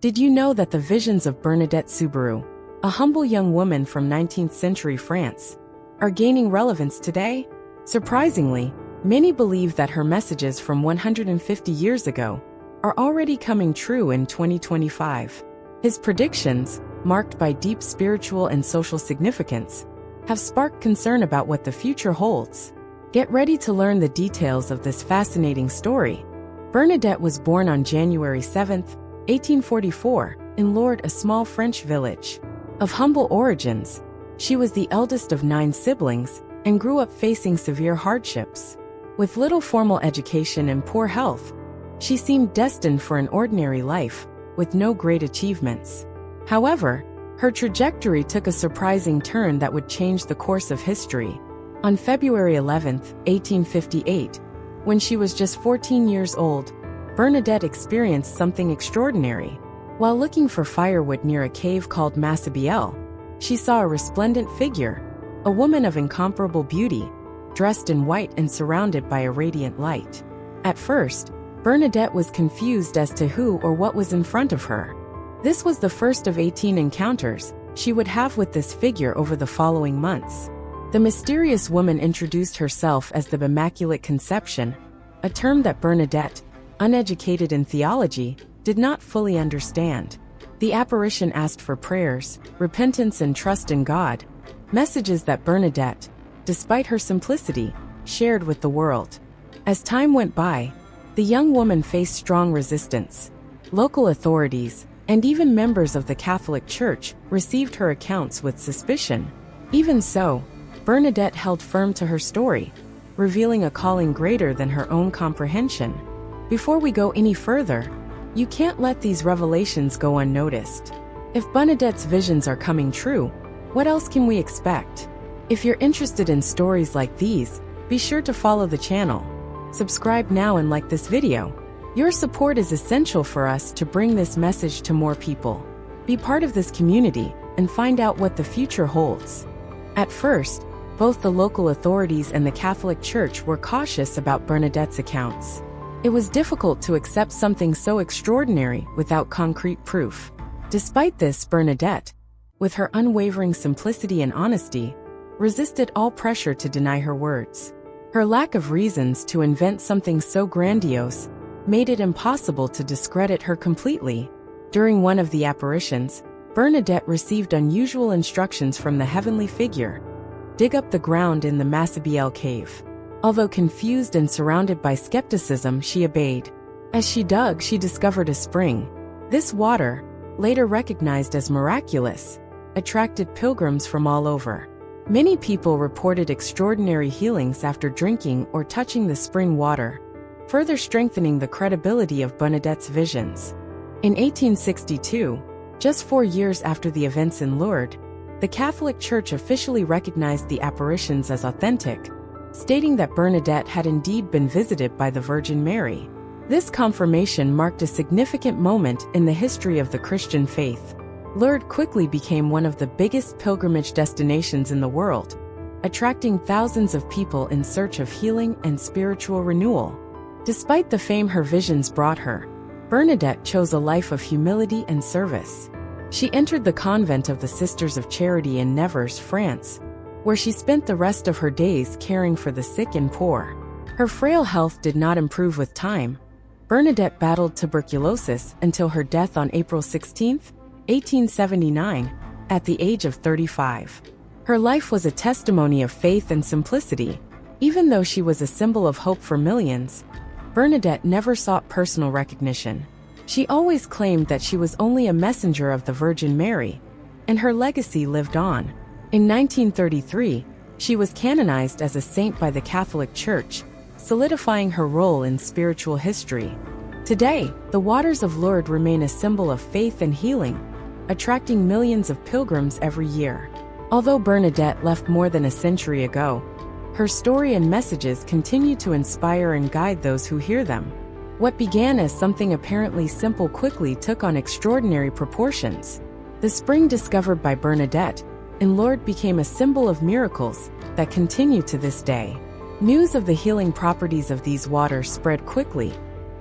Did you know that the visions of Bernadette Soubirous, a humble young woman from 19th century France, are gaining relevance today? Surprisingly, many believe that her messages from 150 years ago are already coming true in 2025. His predictions, marked by deep spiritual and social significance, have sparked concern about what the future holds. Get ready to learn the details of this fascinating story. Bernadette was born on January 7, 1844, in Lourdes, a small French village. Of humble origins, she was the eldest of 9 siblings and grew up facing severe hardships. With little formal education and poor health, she seemed destined for an ordinary life, with no great achievements. However, her trajectory took a surprising turn that would change the course of history. On February 11, 1858, when she was just 14 years old, Bernadette experienced something extraordinary. While looking for firewood near a cave called Massabielle, she saw a resplendent figure, a woman of incomparable beauty, dressed in white and surrounded by a radiant light. At first, Bernadette was confused as to who or what was in front of her. This was the first of 18 encounters she would have with this figure over the following months. The mysterious woman introduced herself as the Immaculate Conception, a term that Bernadette, uneducated in theology, did not fully understand. The apparition asked for prayers, repentance and trust in God, messages that Bernadette, despite her simplicity, shared with the world. As time went by, the young woman faced strong resistance. Local authorities, and even members of the Catholic Church, received her accounts with suspicion. Even so, Bernadette held firm to her story, revealing a calling greater than her own comprehension. Before we go any further, you can't let these revelations go unnoticed. If Bernadette's visions are coming true, what else can we expect? If you're interested in stories like these, be sure to follow the channel. Subscribe now and like this video. Your support is essential for us to bring this message to more people. Be part of this community and find out what the future holds. At first, both the local authorities and the Catholic Church were cautious about Bernadette's accounts. It was difficult to accept something so extraordinary without concrete proof. Despite this, Bernadette, with her unwavering simplicity and honesty, resisted all pressure to deny her words. Her lack of reasons to invent something so grandiose made it impossible to discredit her completely. During one of the apparitions, Bernadette received unusual instructions from the heavenly figure: dig up the ground in the Massabielle cave. Although confused and surrounded by skepticism, she obeyed. As she dug, she discovered a spring. This water, later recognized as miraculous, attracted pilgrims from all over. Many people reported extraordinary healings after drinking or touching the spring water, further strengthening the credibility of Bernadette's visions. In 1862, just 4 years after the events in Lourdes, the Catholic Church officially recognized the apparitions as authentic, stating that Bernadette had indeed been visited by the Virgin Mary. This confirmation marked a significant moment in the history of the Christian faith. Lourdes quickly became one of the biggest pilgrimage destinations in the world, attracting thousands of people in search of healing and spiritual renewal. Despite the fame her visions brought her, Bernadette chose a life of humility and service. She entered the convent of the Sisters of Charity in Nevers, France, where she spent the rest of her days caring for the sick and poor. Her frail health did not improve with time. Bernadette battled tuberculosis until her death on April 16, 1879, at the age of 35. Her life was a testimony of faith and simplicity. Even though she was a symbol of hope for millions, Bernadette never sought personal recognition. She always claimed that she was only a messenger of the Virgin Mary, and her legacy lived on. In 1933, she was canonized as a saint by the Catholic Church, solidifying her role in spiritual history. Today, the waters of Lourdes remain a symbol of faith and healing, attracting millions of pilgrims every year. Although Bernadette left more than a century ago, her story and messages continue to inspire and guide those who hear them. What began as something apparently simple quickly took on extraordinary proportions. The spring discovered by Bernadette in Lourdes became a symbol of miracles that continue to this day. News of the healing properties of these waters spread quickly,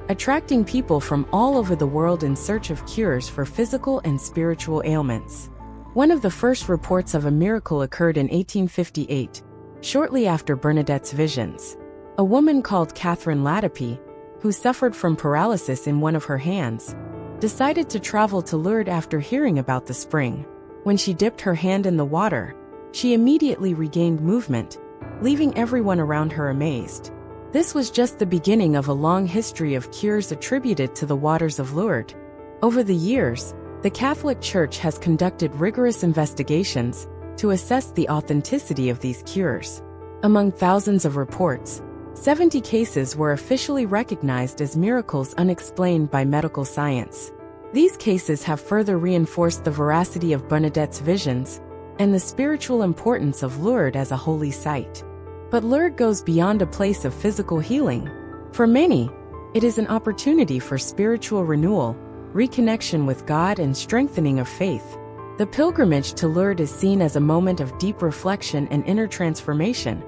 attracting people from all over the world in search of cures for physical and spiritual ailments. One of the first reports of a miracle occurred in 1858, shortly after Bernadette's visions. A woman called Catherine Latipi, who suffered from paralysis in one of her hands, decided to travel to Lourdes after hearing about the spring. When she dipped her hand in the water, she immediately regained movement, leaving everyone around her amazed. This was just the beginning of a long history of cures attributed to the waters of Lourdes. Over the years, the Catholic Church has conducted rigorous investigations to assess the authenticity of these cures. Among thousands of reports, 70 cases were officially recognized as miracles unexplained by medical science. These cases have further reinforced the veracity of Bernadette's visions and the spiritual importance of Lourdes as a holy site. But Lourdes goes beyond a place of physical healing. For many, it is an opportunity for spiritual renewal, reconnection with God, and strengthening of faith. The pilgrimage to Lourdes is seen as a moment of deep reflection and inner transformation,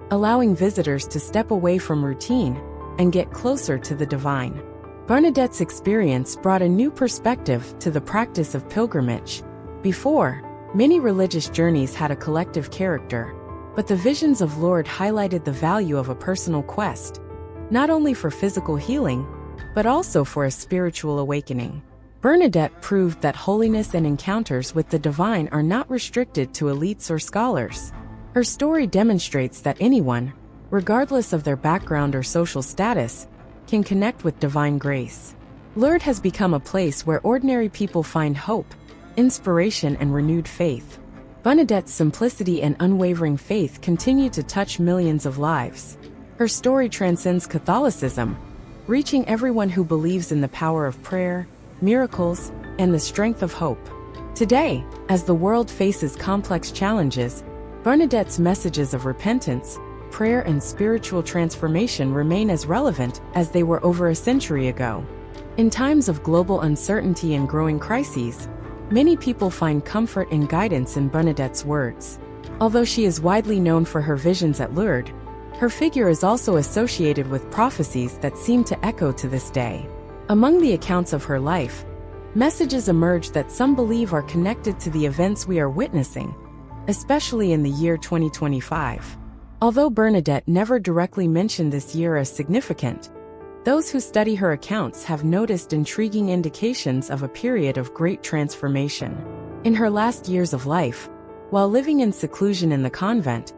allowing visitors to step away from routine and get closer to the divine. Bernadette's experience brought a new perspective to the practice of pilgrimage. Before, many religious journeys had a collective character, but the visions of Lourdes highlighted the value of a personal quest, not only for physical healing, but also for a spiritual awakening. Bernadette proved that holiness and encounters with the divine are not restricted to elites or scholars. Her story demonstrates that anyone, regardless of their background or social status, can connect with divine grace. Lourdes has become a place where ordinary people find hope, inspiration, and renewed faith. Bernadette's simplicity and unwavering faith continue to touch millions of lives. Her story transcends Catholicism, reaching everyone who believes in the power of prayer, miracles, and the strength of hope. Today, as the world faces complex challenges, Bernadette's messages of repentance, prayer, and spiritual transformation remain as relevant as they were over a century ago. In times of global uncertainty and growing crises, many people find comfort and guidance in Bernadette's words. Although she is widely known for her visions at Lourdes, her figure is also associated with prophecies that seem to echo to this day. Among the accounts of her life, messages emerge that some believe are connected to the events we are witnessing, especially in the year 2025. Although Bernadette never directly mentioned this year as significant, those who study her accounts have noticed intriguing indications of a period of great transformation. In her last years of life, while living in seclusion in the convent,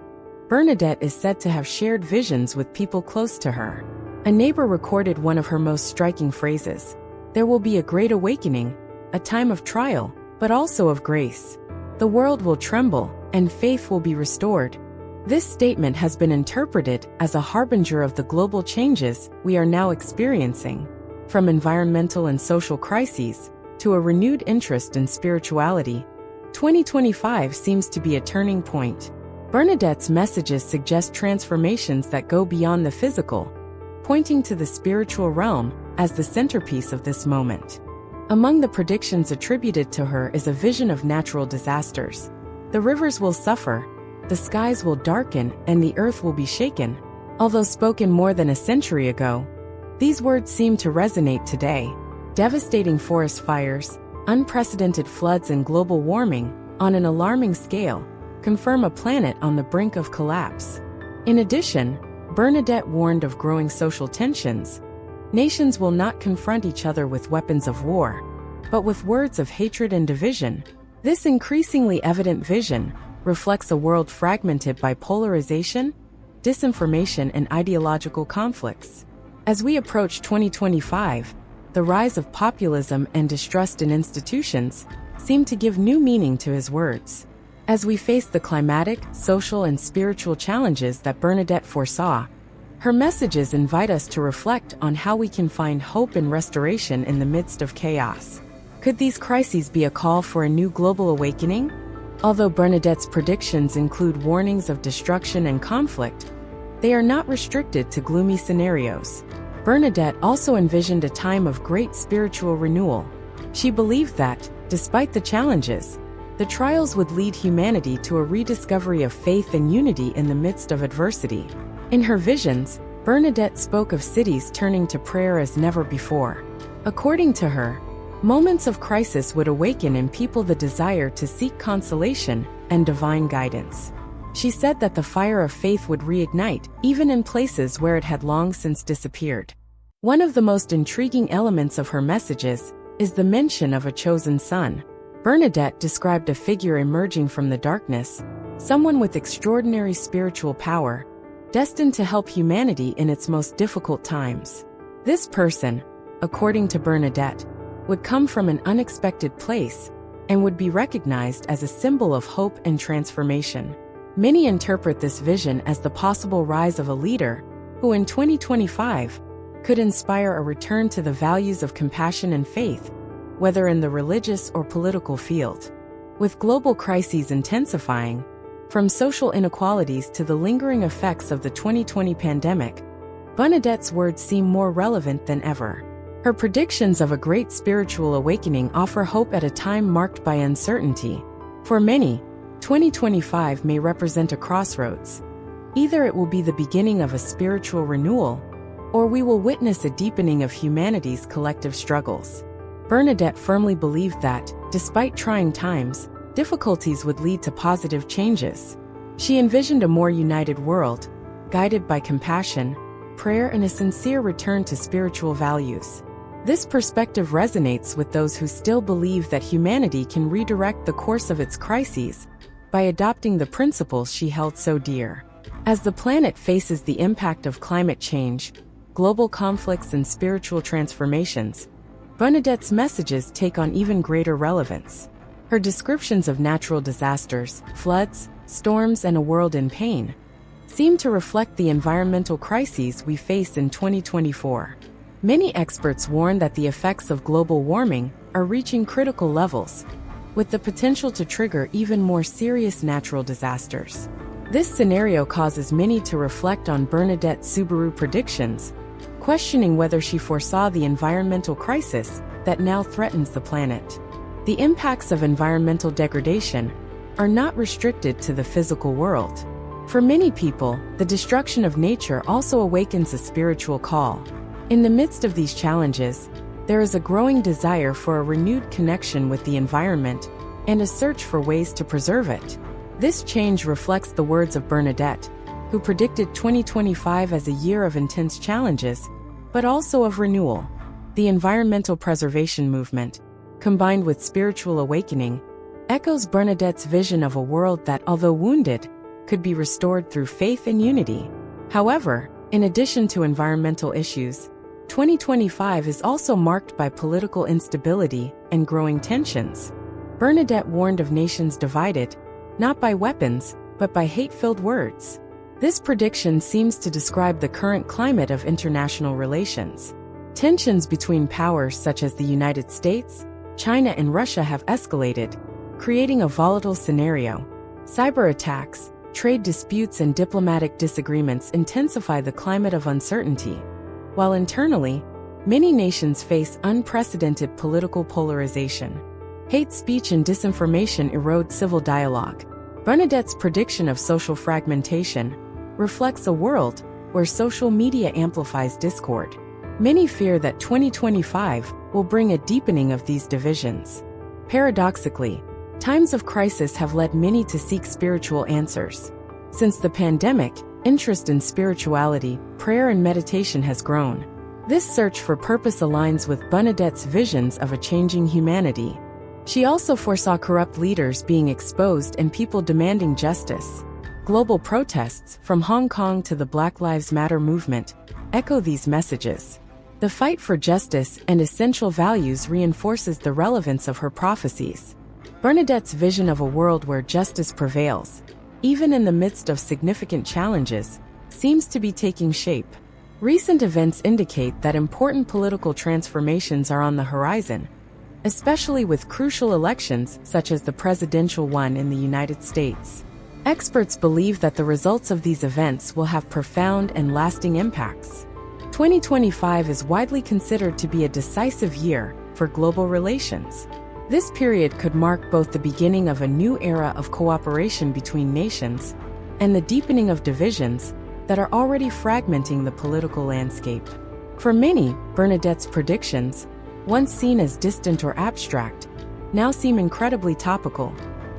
Bernadette is said to have shared visions with people close to her. A neighbor recorded one of her most striking phrases: "There will be a great awakening, a time of trial, but also of grace. The world will tremble, and faith will be restored." This statement has been interpreted as a harbinger of the global changes we are now experiencing, from environmental and social crises to a renewed interest in spirituality. 2025 seems to be a turning point. Bernadette's messages suggest transformations that go beyond the physical, pointing to the spiritual realm as the centerpiece of this moment. Among the predictions attributed to her is a vision of natural disasters. The rivers will suffer, the skies will darken, and the earth will be shaken. Although spoken more than a century ago, these words seem to resonate today. Devastating forest fires, unprecedented floods, and global warming, on an alarming scale, confirm a planet on the brink of collapse. In addition, Bernadette warned of growing social tensions. Nations will not confront each other with weapons of war, but with words of hatred and division. This increasingly evident vision reflects a world fragmented by polarization, disinformation, and ideological conflicts. As we approach 2025, the rise of populism and distrust in institutions seem to give new meaning to his words. As we face the climatic, social, and spiritual challenges that Bernadette foresaw, her messages invite us to reflect on how we can find hope and restoration in the midst of chaos. Could these crises be a call for a new global awakening? Although Bernadette's predictions include warnings of destruction and conflict, they are not restricted to gloomy scenarios. Bernadette also envisioned a time of great spiritual renewal. She believed that, despite the challenges, the trials would lead humanity to a rediscovery of faith and unity in the midst of adversity. In her visions, Bernadette spoke of cities turning to prayer as never before. According to her, moments of crisis would awaken in people the desire to seek consolation and divine guidance. She said that the fire of faith would reignite, even in places where it had long since disappeared. One of the most intriguing elements of her messages is the mention of a chosen son. Bernadette described a figure emerging from the darkness, someone with extraordinary spiritual power, destined to help humanity in its most difficult times. This person, according to Bernadette, would come from an unexpected place and would be recognized as a symbol of hope and transformation. Many interpret this vision as the possible rise of a leader who in 2025 could inspire a return to the values of compassion and faith, whether in the religious or political field. With global crises intensifying, from social inequalities to the lingering effects of the 2020 pandemic, Bernadette's words seem more relevant than ever. Her predictions of a great spiritual awakening offer hope at a time marked by uncertainty. For many, 2025 may represent a crossroads. Either it will be the beginning of a spiritual renewal, or we will witness a deepening of humanity's collective struggles. Bernadette firmly believed that, despite trying times, difficulties would lead to positive changes. She envisioned a more united world, guided by compassion, prayer, and a sincere return to spiritual values. This perspective resonates with those who still believe that humanity can redirect the course of its crises by adopting the principles she held so dear. As the planet faces the impact of climate change, global conflicts, and spiritual transformations, Bernadette's messages take on even greater relevance. Her descriptions of natural disasters, floods, storms, and a world in pain seem to reflect the environmental crises we face in 2024. Many experts warn that the effects of global warming are reaching critical levels, with the potential to trigger even more serious natural disasters. This scenario causes many to reflect on Bernadette Soubirous' predictions, questioning whether she foresaw the environmental crisis that now threatens the planet. The impacts of environmental degradation are not restricted to the physical world. For many people, the destruction of nature also awakens a spiritual call. In the midst of these challenges, there is a growing desire for a renewed connection with the environment and a search for ways to preserve it. This change reflects the words of Bernadette, who predicted 2025 as a year of intense challenges, but also of renewal. The environmental preservation movement, combined with spiritual awakening, echoes Bernadette's vision of a world that, although wounded, could be restored through faith and unity. However, in addition to environmental issues, 2025 is also marked by political instability and growing tensions. Bernadette warned of nations divided, not by weapons, but by hate-filled words. This prediction seems to describe the current climate of international relations. Tensions between powers such as the United States, China, and Russia have escalated, creating a volatile scenario. Cyber attacks, trade disputes, and diplomatic disagreements intensify the climate of uncertainty. While internally, many nations face unprecedented political polarization. Hate speech and disinformation erode civil dialogue. Bernadette's prediction of social fragmentation reflects a world where social media amplifies discord. Many fear that 2025 will bring a deepening of these divisions. Paradoxically, times of crisis have led many to seek spiritual answers. Since the pandemic, interest in spirituality, prayer, and meditation has grown. This search for purpose aligns with Bernadette's visions of a changing humanity. She also foresaw corrupt leaders being exposed and people demanding justice. Global protests, from Hong Kong to the Black Lives Matter movement, echo these messages. The fight for justice and essential values reinforces the relevance of her prophecies. Bernadette's vision of a world where justice prevails, even in the midst of significant challenges, seems to be taking shape. Recent events indicate that important political transformations are on the horizon, especially with crucial elections such as the presidential one in the United States. Experts believe that the results of these events will have profound and lasting impacts. 2025 is widely considered to be a decisive year for global relations. This period could mark both the beginning of a new era of cooperation between nations and the deepening of divisions that are already fragmenting the political landscape. For many, Bernadette's predictions, once seen as distant or abstract, now seem incredibly topical.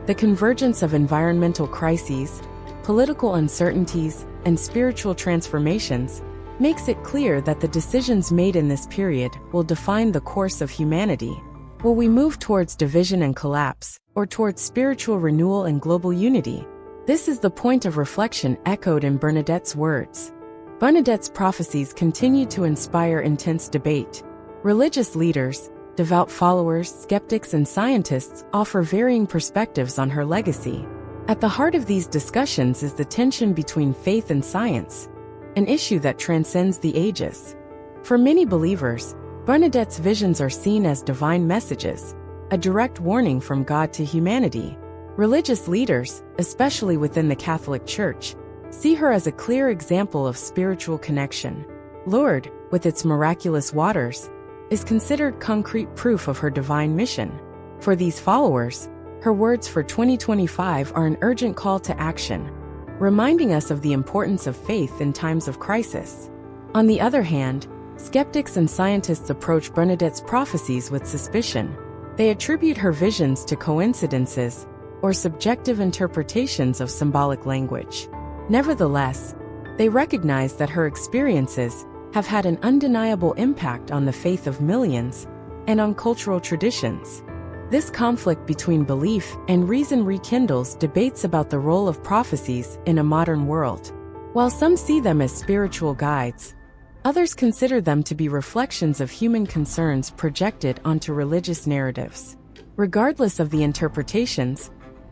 The convergence of environmental crises, political uncertainties, and spiritual transformations makes it clear that the decisions made in this period will define the course of humanity. Will we move towards division and collapse, or towards spiritual renewal and global unity? This is the point of reflection echoed in Bernadette's words. Bernadette's prophecies continue to inspire intense debate. Religious leaders, devout followers, skeptics, and scientists offer varying perspectives on her legacy. At the heart of these discussions is the tension between faith and science, an issue that transcends the ages. For many believers, Bernadette's visions are seen as divine messages, a direct warning from God to humanity. Religious leaders, especially within the Catholic Church, see her as a clear example of spiritual connection. Lourdes, with its miraculous waters, is considered concrete proof of her divine mission. For these followers, her words for 2025 are an urgent call to action, reminding us of the importance of faith in times of crisis. On the other hand, skeptics and scientists approach Bernadette's prophecies with suspicion. They attribute her visions to coincidences or subjective interpretations of symbolic language. Nevertheless, they recognize that her experiences have had an undeniable impact on the faith of millions and on cultural traditions. This conflict between belief and reason rekindles debates about the role of prophecies in a modern world. While some see them as spiritual guides, others consider them to be reflections of human concerns projected onto religious narratives. Regardless of the interpretations,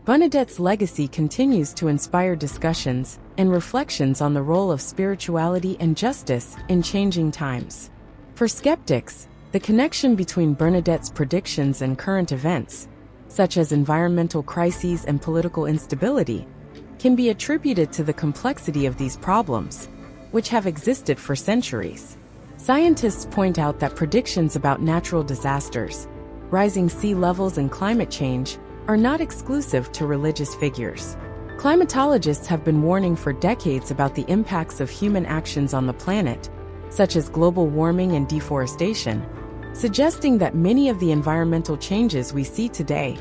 Bernadette's legacy continues to inspire discussions and reflections on the role of spirituality and justice in changing times. For skeptics, the connection between Bernadette's predictions and current events, such as environmental crises and political instability, can be attributed to the complexity of these problems, which have existed for centuries. Scientists point out that predictions about natural disasters, rising sea levels, and climate change are not exclusive to religious figures. Climatologists have been warning for decades about the impacts of human actions on the planet, such as global warming and deforestation, suggesting that many of the environmental changes we see today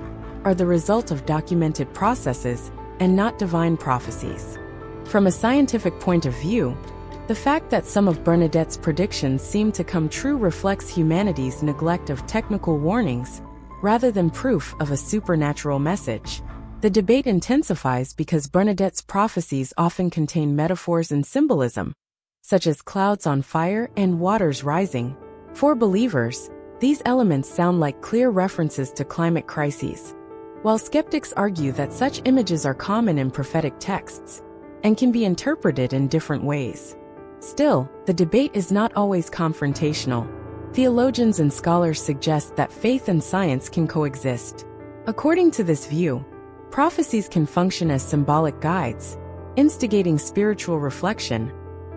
are the result of documented processes and not divine prophecies. From a scientific point of view, the fact that some of Bernadette's predictions seem to come true reflects humanity's neglect of technical warnings rather than proof of a supernatural message. The debate intensifies because Bernadette's prophecies often contain metaphors and symbolism, such as clouds on fire and waters rising. For believers, these elements sound like clear references to climate crises, while skeptics argue that such images are common in prophetic texts and can be interpreted in different ways. Still, the debate is not always confrontational. Theologians and scholars suggest that faith and science can coexist. According to this view, prophecies can function as symbolic guides, instigating spiritual reflection,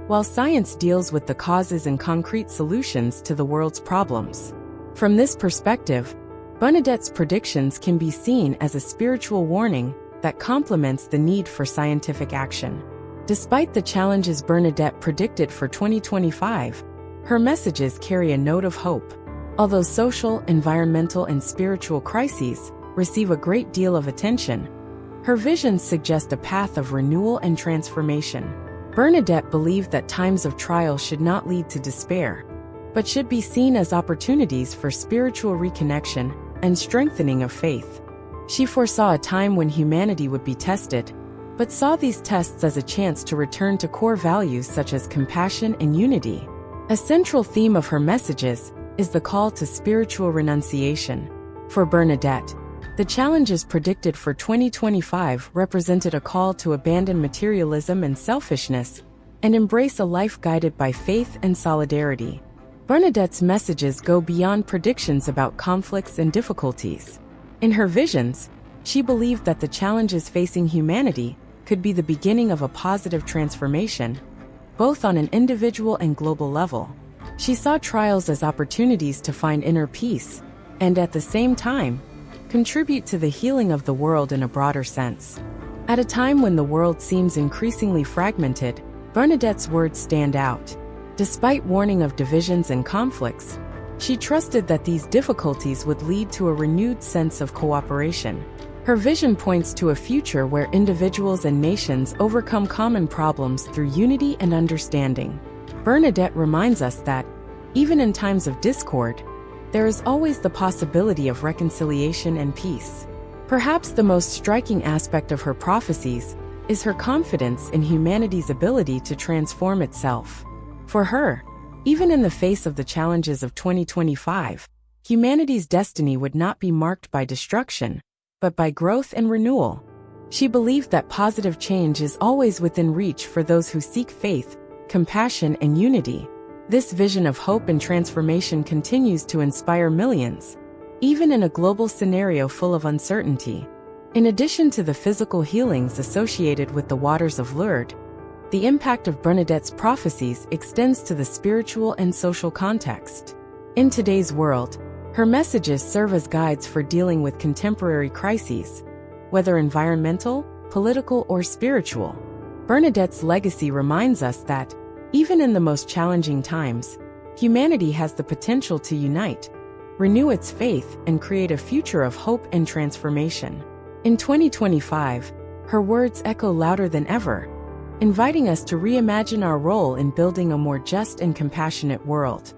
while science deals with the causes and concrete solutions to the world's problems. From this perspective, Bernadette's predictions can be seen as a spiritual warning that complements the need for scientific action. Despite the challenges Bernadette predicted for 2025, her messages carry a note of hope. Although social, environmental, and spiritual crises receive a great deal of attention, her visions suggest a path of renewal and transformation. Bernadette believed that times of trial should not lead to despair, but should be seen as opportunities for spiritual reconnection and strengthening of faith. She foresaw a time when humanity would be tested, but saw these tests as a chance to return to core values such as compassion and unity. A central theme of her messages is the call to spiritual renunciation. For Bernadette, the challenges predicted for 2025 represented a call to abandon materialism and selfishness and embrace a life guided by faith and solidarity. Bernadette's messages go beyond predictions about conflicts and difficulties. In her visions, she believed that the challenges facing humanity could be the beginning of a positive transformation, both on an individual and global level. She saw trials as opportunities to find inner peace and, at the same time, contribute to the healing of the world in a broader sense. At a time when the world seems increasingly fragmented, Bernadette's words stand out. Despite warning of divisions and conflicts, she trusted that these difficulties would lead to a renewed sense of cooperation. Her vision points to a future where individuals and nations overcome common problems through unity and understanding. Bernadette reminds us that, even in times of discord, there is always the possibility of reconciliation and peace. Perhaps the most striking aspect of her prophecies is her confidence in humanity's ability to transform itself. For her, even in the face of the challenges of 2025, humanity's destiny would not be marked by destruction, but by growth and renewal. She believed that positive change is always within reach for those who seek faith, compassion, and unity. This vision of hope and transformation continues to inspire millions, even in a global scenario full of uncertainty. In addition to the physical healings associated with the waters of Lourdes, the impact of Bernadette's prophecies extends to the spiritual and social context. In today's world, her messages serve as guides for dealing with contemporary crises, whether environmental, political, or spiritual. Bernadette's legacy reminds us that, even in the most challenging times, humanity has the potential to unite, renew its faith, and create a future of hope and transformation. In 2025, her words echo louder than ever, inviting us to reimagine our role in building a more just and compassionate world.